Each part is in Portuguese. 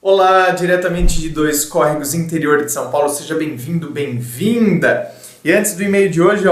Olá, diretamente de Dois Córregos, interior de São Paulo, seja bem-vindo, bem-vinda! E antes do e-mail de hoje,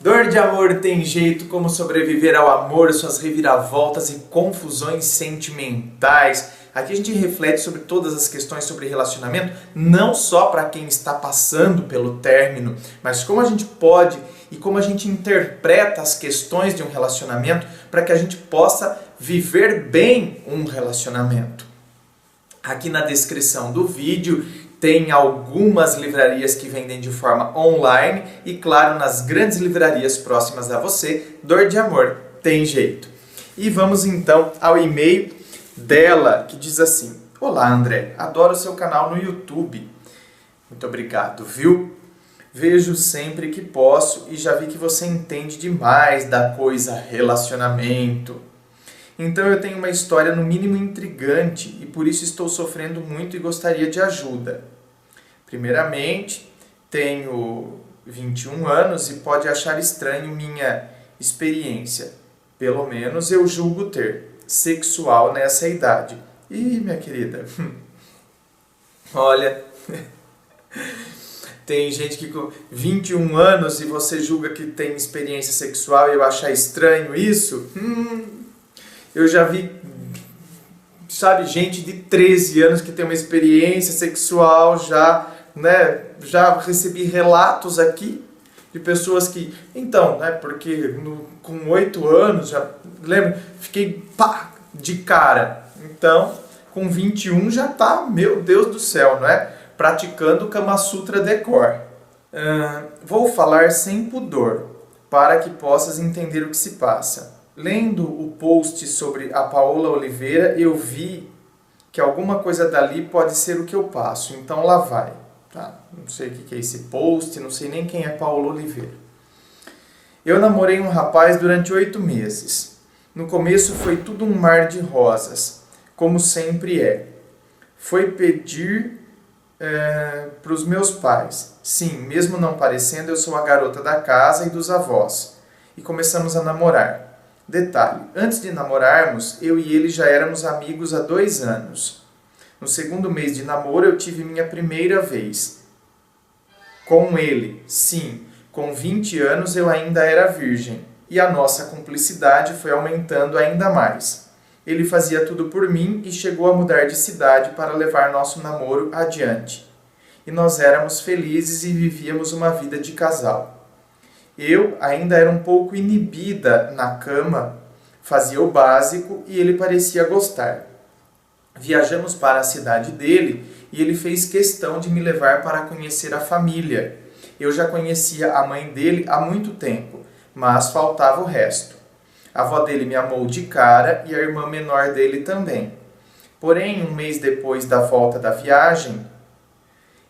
dor de amor tem jeito, como sobreviver ao amor, suas reviravoltas e confusões sentimentais. Aqui a gente reflete sobre todas as questões sobre relacionamento, não só para quem está passando pelo término, mas como a gente pode e como a gente interpreta as questões de um relacionamento para que a gente possa viver bem um relacionamento. Aqui na descrição do vídeo tem algumas livrarias que vendem de forma online e, claro, nas grandes livrarias próximas a você, Dor de Amor tem jeito. E vamos então ao e-mail dela, que diz assim: Olá, André, adoro o seu canal no YouTube. Muito obrigado, viu? Vejo sempre que posso e já vi que você entende demais da coisa relacionamento. Então eu tenho uma história no mínimo intrigante e por isso estou sofrendo muito e gostaria de ajuda. Primeiramente, tenho 21 anos e pode achar estranho minha experiência. Pelo menos eu julgo ter sexual nessa idade. Ih, minha querida, olha, tem gente que com 21 anos e você julga que tem experiência sexual e eu achar estranho isso? Eu já vi, gente de 13 anos que tem uma experiência sexual já, né? Já recebi relatos aqui de pessoas que, porque com 8 anos, já lembro, fiquei de cara. Então, com 21 já tá, meu Deus do céu, não é? Praticando o Kama Sutra Decor. Vou falar sem pudor, para que possas entender o que se passa. Lendo o post sobre a Paola Oliveira, eu vi que alguma coisa dali pode ser o que eu passo. Então lá vai. Tá? Não sei o que é esse post, não sei nem quem é Paola Oliveira. Eu namorei um rapaz durante 8 meses. No começo foi tudo um mar de rosas, como sempre é. Foi pedir para os meus pais. Sim, mesmo não parecendo, eu sou a garota da casa e dos avós. E começamos a namorar. Detalhe, antes de namorarmos, eu e ele já éramos amigos há 2 anos. No segundo mês de namoro, eu tive minha primeira vez. Com ele, sim, com 20 anos eu ainda era virgem. E a nossa cumplicidade foi aumentando ainda mais. Ele fazia tudo por mim e chegou a mudar de cidade para levar nosso namoro adiante. E nós éramos felizes e vivíamos uma vida de casal. Eu ainda era um pouco inibida na cama, fazia o básico e ele parecia gostar. Viajamos para a cidade dele e ele fez questão de me levar para conhecer a família. Eu já conhecia a mãe dele há muito tempo, mas faltava o resto. A avó dele me amou de cara e a irmã menor dele também. Porém, um mês depois da volta da viagem,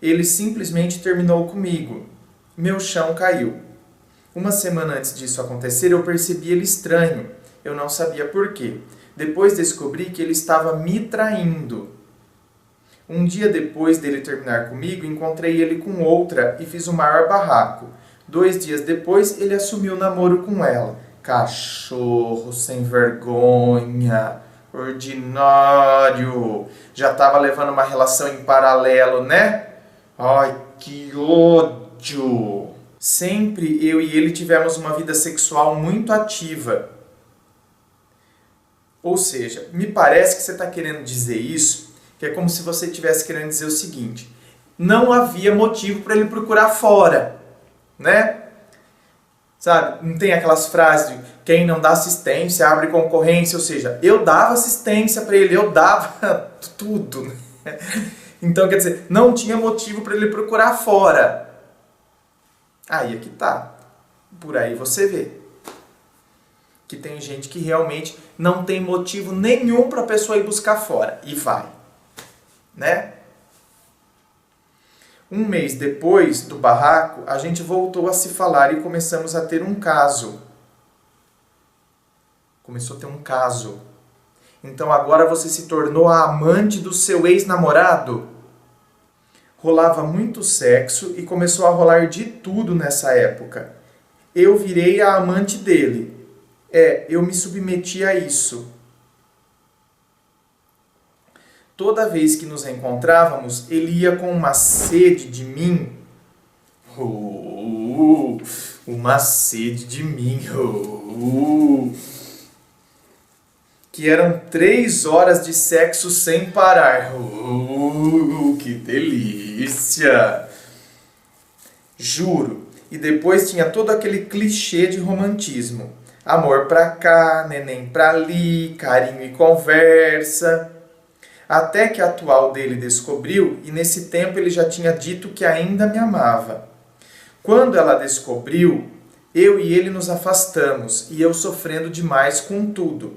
ele simplesmente terminou comigo. Meu chão caiu. Uma semana antes disso acontecer, eu percebi ele estranho. Eu não sabia por quê. Depois descobri que ele estava me traindo. Um dia depois dele terminar comigo, encontrei ele com outra e fiz o maior barraco. 2 dias depois, ele assumiu o namoro com ela. Cachorro sem vergonha, ordinário. Já estava levando uma relação em paralelo, né? Ai, que ódio! Sempre eu e ele tivemos uma vida sexual muito ativa. Ou seja, me parece que você está querendo dizer isso, que é como se você estivesse querendo dizer o seguinte: não havia motivo para ele procurar fora, né? Sabe, não tem aquelas frases de quem não dá assistência abre concorrência, ou seja, eu dava assistência para ele, eu dava tudo, né? Então, quer dizer, não tinha motivo para ele procurar fora. Aí é que tá. Por aí você vê que tem gente que realmente não tem motivo nenhum para a pessoa ir buscar fora. E vai. Né? Um mês depois do barraco, a gente voltou a se falar e começamos a ter um caso. Começou a ter um caso. Então agora você se tornou a amante do seu ex-namorado? Rolava muito sexo e começou a rolar de tudo nessa época. Eu virei a amante dele. Eu me submeti a isso. Toda vez que nos encontrávamos, ele ia com uma sede de mim. Uma sede de mim. Que eram 3 horas de sexo sem parar. Que delícia! Juro. E depois tinha todo aquele clichê de romantismo. Amor pra cá, neném pra ali, carinho e conversa. Até que a atual dele descobriu, e nesse tempo ele já tinha dito que ainda me amava. Quando ela descobriu, eu e ele nos afastamos, e eu sofrendo demais com tudo.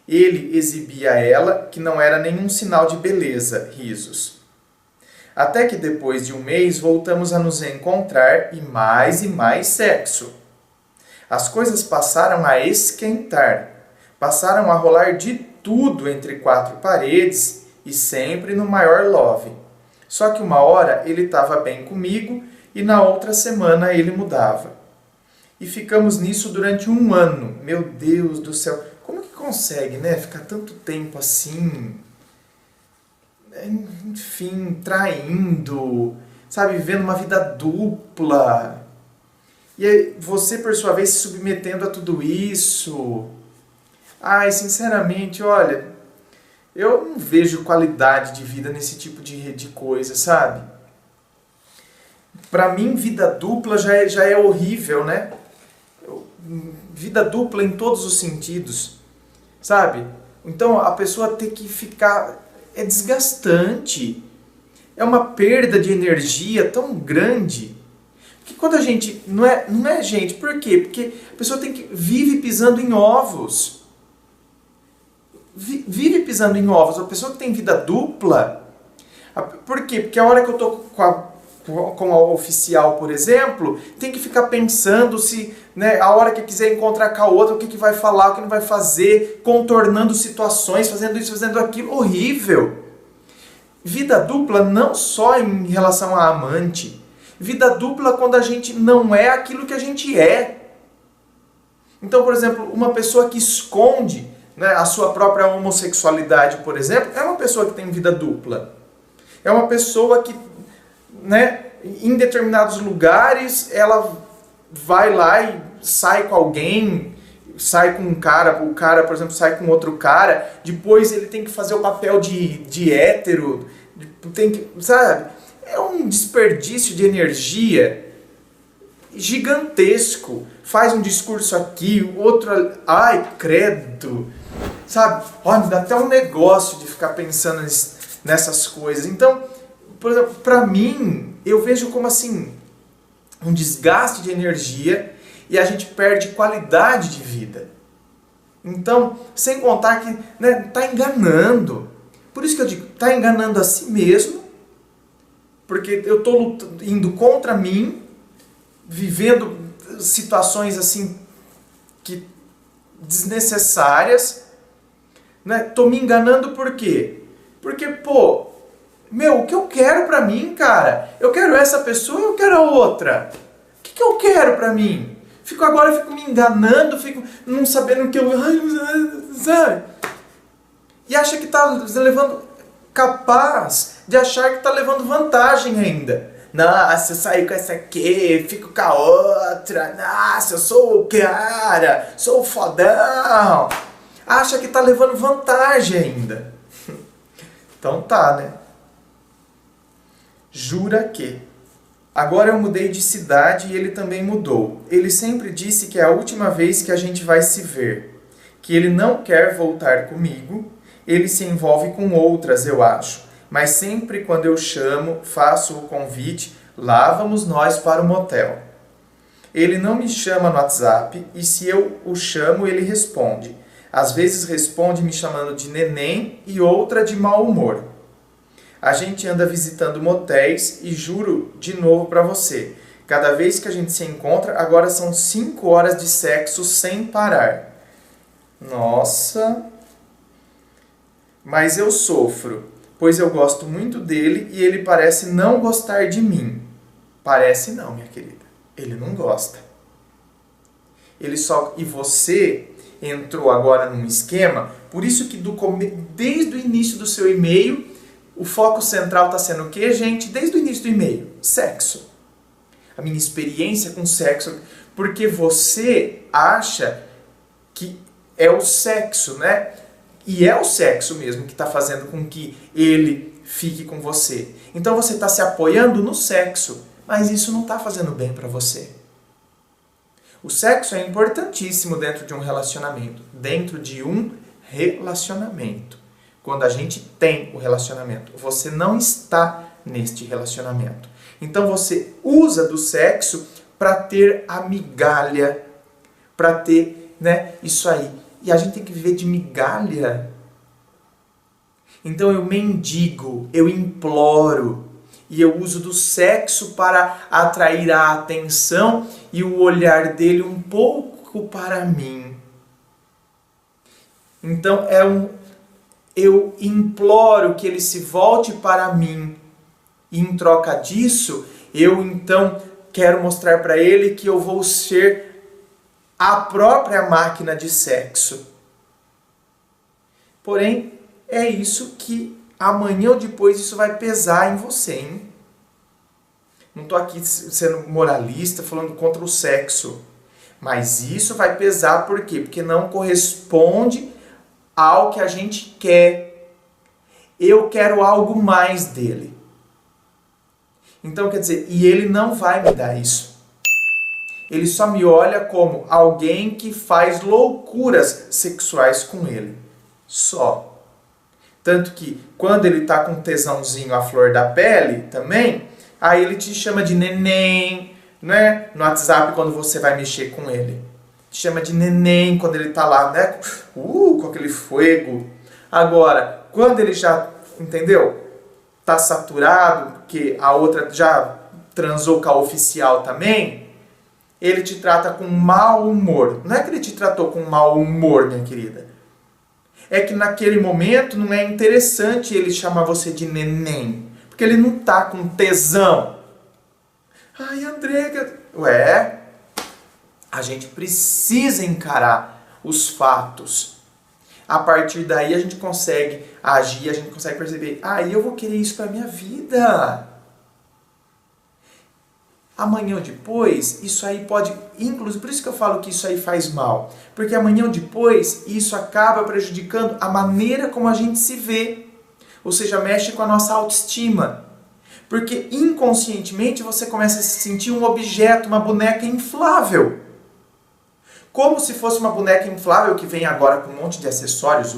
Ele exibia a ela que não era nenhum sinal de beleza, risos. Até que depois de um mês voltamos a nos encontrar e mais sexo. As coisas passaram a esquentar, passaram a rolar de tudo entre 4 paredes e sempre no maior love. Só que uma hora ele estava bem comigo e na outra semana ele mudava. E ficamos nisso durante 1 ano. Meu Deus do céu, como que consegue, né? Ficar tanto tempo assim, enfim, traindo, sabe? Vivendo uma vida dupla. E aí você, por sua vez, se submetendo a tudo isso. Ai, sinceramente, olha, eu não vejo qualidade de vida nesse tipo de coisa, sabe? Pra mim, vida dupla já é horrível, né? Vida dupla em todos os sentidos, sabe? Então, a pessoa ter que ficar... É desgastante. É uma perda de energia tão grande. Porque quando a gente... Não é gente, por quê? Porque a pessoa vive pisando em ovos. Vive pisando em ovos. A pessoa que tem vida dupla... Por quê? Porque a hora que eu tô com a oficial, por exemplo, tem que ficar pensando se, né, a hora que quiser encontrar com a outra, o que vai falar, o que não vai fazer, contornando situações, fazendo isso, fazendo aquilo. Horrível. Vida dupla não só em relação a amante. Vida dupla quando a gente não é aquilo que a gente é. Então, por exemplo, uma pessoa que esconde, né, a sua própria homossexualidade, por exemplo, é uma pessoa que tem vida dupla. É uma pessoa que, né, em determinados lugares, ela vai lá e sai com alguém, sai com um cara, o cara, por exemplo, sai com outro cara, depois ele tem que fazer o papel de hétero, tem que, sabe? É um desperdício de energia gigantesco. Faz um discurso aqui, o outro... Ai, credo! Sabe? Olha, me dá até um negócio de ficar pensando nessas coisas. Então, por exemplo, pra mim, eu vejo como assim, um desgaste de energia e a gente perde qualidade de vida. Então, sem contar que, né, tá enganando. Por isso que eu digo, tá enganando a si mesmo, porque eu tô indo contra mim, vivendo situações assim que desnecessárias, né? Tô me enganando por quê? Porque, pô, o que eu quero pra mim, cara? Eu quero essa pessoa ou eu quero a outra? O que eu quero pra mim? Fico me enganando, fico não sabendo o que eu... Sabe? E acha que tá levando... Capaz de achar que tá levando vantagem ainda. Nossa, eu saio com essa aqui, fico com a outra. Nossa, eu sou o cara, sou o fodão. Acha que tá levando vantagem ainda. Então tá, né? Jura que. Agora eu mudei de cidade e ele também mudou. Ele sempre disse que é a última vez que a gente vai se ver. Que ele não quer voltar comigo. Ele se envolve com outras, eu acho. Mas sempre quando eu chamo, faço o convite, lá vamos nós para o motel. Ele não me chama no WhatsApp e se eu o chamo, ele responde. Às vezes responde me chamando de neném e outra de mau humor. A gente anda visitando motéis e juro de novo para você, cada vez que a gente se encontra, agora são 5 horas de sexo sem parar. Nossa! Mas eu sofro, pois eu gosto muito dele e ele parece não gostar de mim. Parece não, minha querida. Ele não gosta. E você entrou agora num esquema, por isso que desde o início do seu e-mail, o foco central está sendo o quê, gente? Desde o início do e-mail, sexo. A minha experiência com sexo, porque você acha que é o sexo, né? E é o sexo mesmo que está fazendo com que ele fique com você. Então você está se apoiando no sexo, mas isso não está fazendo bem para você. O sexo é importantíssimo dentro de um relacionamento. Dentro de um relacionamento. Quando a gente tem o relacionamento, você não está neste relacionamento. Então você usa do sexo para ter a migalha, para ter, né, isso aí. E a gente tem que viver de migalha. Então eu mendigo, eu imploro, e eu uso do sexo para atrair a atenção e o olhar dele um pouco para mim. Então eu imploro que ele se volte para mim. E em troca disso, eu então quero mostrar para ele que eu vou ser a própria máquina de sexo. Porém, é isso que amanhã ou depois isso vai pesar em você, hein? Não estou aqui sendo moralista, falando contra o sexo. Mas isso vai pesar por quê? Porque não corresponde ao que a gente quer. Eu quero algo mais dele. Então, quer dizer, e ele não vai me dar isso. Ele só me olha como alguém que faz loucuras sexuais com ele. Só. Tanto que quando ele tá com um tesãozinho à flor da pele também, aí ele te chama de neném, né? No WhatsApp quando você vai mexer com ele. Te chama de neném quando ele tá lá, né? Com aquele fuego. Agora, quando ele já, entendeu? Tá saturado, porque a outra já transou com a oficial também, ele te trata com mau humor. Não é que ele te tratou com mau humor, minha querida. É que naquele momento não é interessante ele chamar você de neném. Porque ele não tá com tesão. Ai, André... Ué, a gente precisa encarar os fatos. A partir daí a gente consegue agir, a gente consegue perceber, eu vou querer isso para minha vida. Amanhã ou depois, isso aí pode, inclusive, por isso que eu falo que isso aí faz mal. Porque amanhã ou depois, isso acaba prejudicando a maneira como a gente se vê. Ou seja, mexe com a nossa autoestima. Porque inconscientemente você começa a se sentir um objeto, uma boneca inflável. Como se fosse uma boneca inflável que vem agora com um monte de acessórios,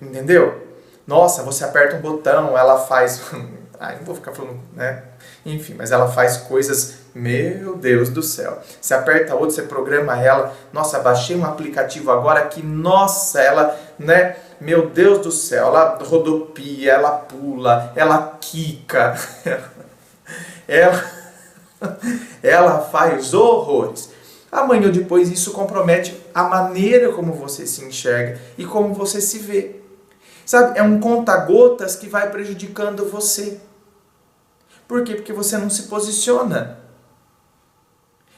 entendeu? Nossa, você aperta um botão, ela faz... não vou ficar falando, né? Enfim, mas ela faz coisas, meu Deus do céu. Você aperta outro, você programa ela. Nossa, baixei um aplicativo agora que, nossa, ela, né? Meu Deus do céu, ela rodopia, ela pula, ela quica. ela faz horrores. Amanhã ou depois isso compromete a maneira como você se enxerga e como você se vê. Sabe, é um conta-gotas que vai prejudicando você. Por quê? Porque você não se posiciona.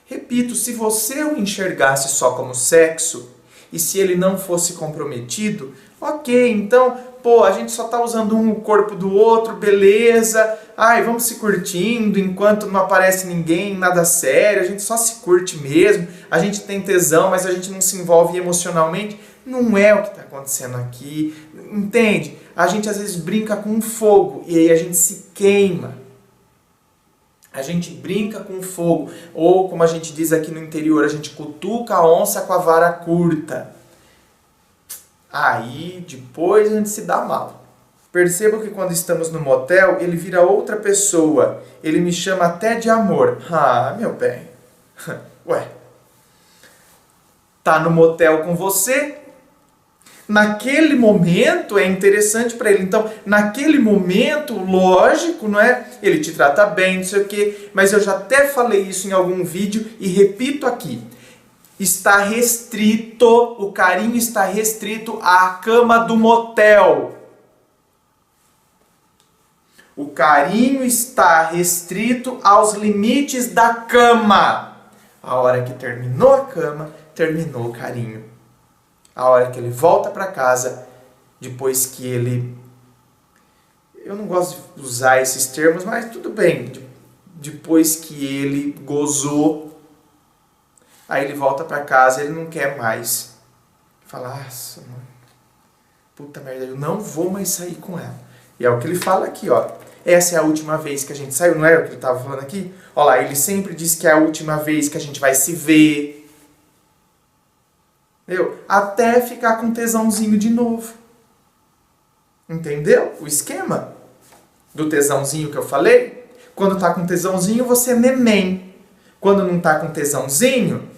Repito, se você o enxergasse só como sexo, e se ele não fosse comprometido, ok, então, a gente só está usando o corpo do outro, beleza, vamos se curtindo, enquanto não aparece ninguém, nada sério, a gente só se curte mesmo, a gente tem tesão, mas a gente não se envolve emocionalmente. Não é o que está acontecendo aqui, entende? A gente às vezes brinca com fogo, e aí a gente se queima. A gente brinca com fogo, ou como a gente diz aqui no interior, a gente cutuca a onça com a vara curta. Aí, depois a gente se dá mal. Percebo que quando estamos no motel, ele vira outra pessoa. Ele me chama até de amor. Meu bem. Ué. Tá no motel com você? Naquele momento é interessante para ele. Então, naquele momento, lógico, não é? Ele te trata bem, não sei o quê. Mas eu já até falei isso em algum vídeo e repito aqui. Está restrito, o carinho está restrito à cama do motel. O carinho está restrito aos limites da cama. A hora que terminou a cama, terminou o carinho. A hora que ele volta para casa, depois que ele... Eu não gosto de usar esses termos, mas tudo bem. Depois que ele gozou, aí ele volta para casa e ele não quer mais. Fala, nossa, mano, puta merda, eu não vou mais sair com ela. E é o que ele fala aqui, ó. Essa é a última vez que a gente saiu, não é o que ele estava falando aqui? Olha lá, ele sempre diz que é a última vez que a gente vai se ver. Entendeu? Até ficar com tesãozinho de novo. Entendeu o esquema do tesãozinho que eu falei? Quando tá com tesãozinho, você é neném. Quando não tá com tesãozinho...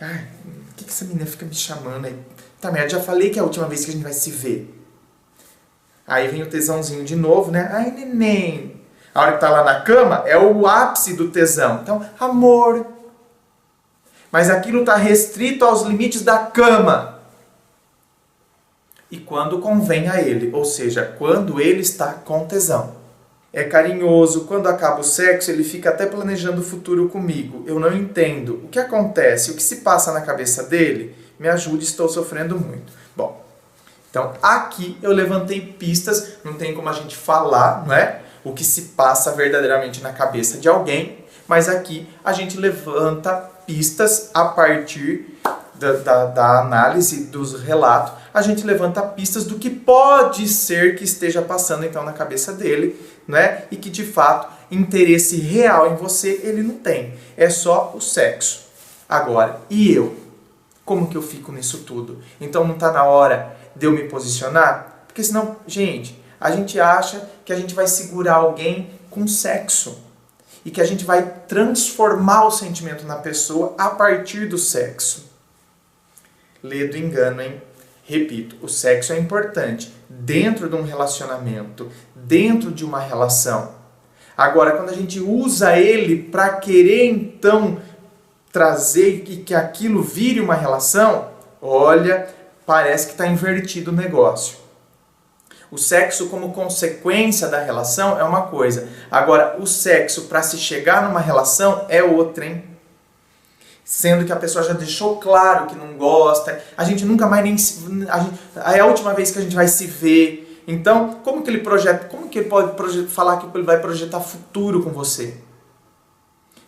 Ai, o que essa menina fica me chamando aí? Tá merda, já falei que é a última vez que a gente vai se ver. Aí vem o tesãozinho de novo, né? Ai, neném. A hora que tá lá na cama, é o ápice do tesão. Então, amor. Mas aquilo tá restrito aos limites da cama. E quando convém a ele, ou seja, quando ele está com tesão. É carinhoso, quando acaba o sexo, ele fica até planejando o futuro comigo. Eu não entendo. O que acontece? O que se passa na cabeça dele? Me ajude, estou sofrendo muito. Bom, então aqui eu levantei pistas, não tem como a gente falar, não é? O que se passa verdadeiramente na cabeça de alguém, mas aqui a gente levanta pistas a partir da análise dos relatos, a gente levanta pistas do que pode ser que esteja passando então na cabeça dele, né? E que de fato interesse real em você ele não tem, é só o sexo. Agora, e eu? Como que eu fico nisso tudo? Então não está na hora de eu me posicionar? Porque senão, gente, a gente acha que a gente vai segurar alguém com sexo e que a gente vai transformar o sentimento na pessoa a partir do sexo. Lê do engano, hein? Repito, o sexo é importante dentro de um relacionamento, dentro de uma relação. Agora, quando a gente usa ele para querer, então, trazer e que aquilo vire uma relação, olha, parece que está invertido o negócio. O sexo como consequência da relação é uma coisa. Agora, o sexo para se chegar numa relação é outra, hein? Sendo que a pessoa já deixou claro que não gosta, a gente nunca mais nem... é a última vez que a gente vai se ver. Então, como que ele pode falar que ele vai projetar futuro com você?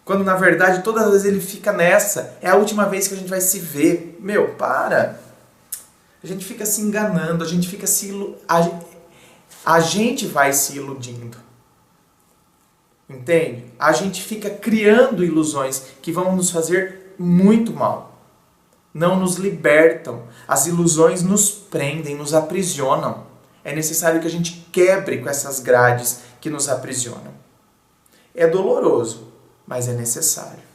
Quando, na verdade, todas as vezes ele fica nessa, é a última vez que a gente vai se ver. Meu, para! A gente fica se enganando, a gente fica a gente vai se iludindo. Entende? A gente fica criando ilusões que vão nos fazer muito mal. Não nos libertam. As ilusões nos prendem, nos aprisionam. É necessário que a gente quebre com essas grades que nos aprisionam. É doloroso, mas é necessário.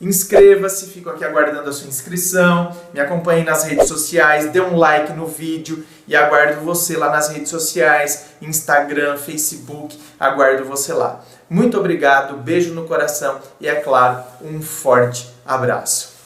Inscreva-se, fico aqui aguardando a sua inscrição, me acompanhe nas redes sociais, dê um like no vídeo e aguardo você lá nas redes sociais, Instagram, Facebook, aguardo você lá. Muito obrigado, beijo no coração e, é claro, um forte abraço.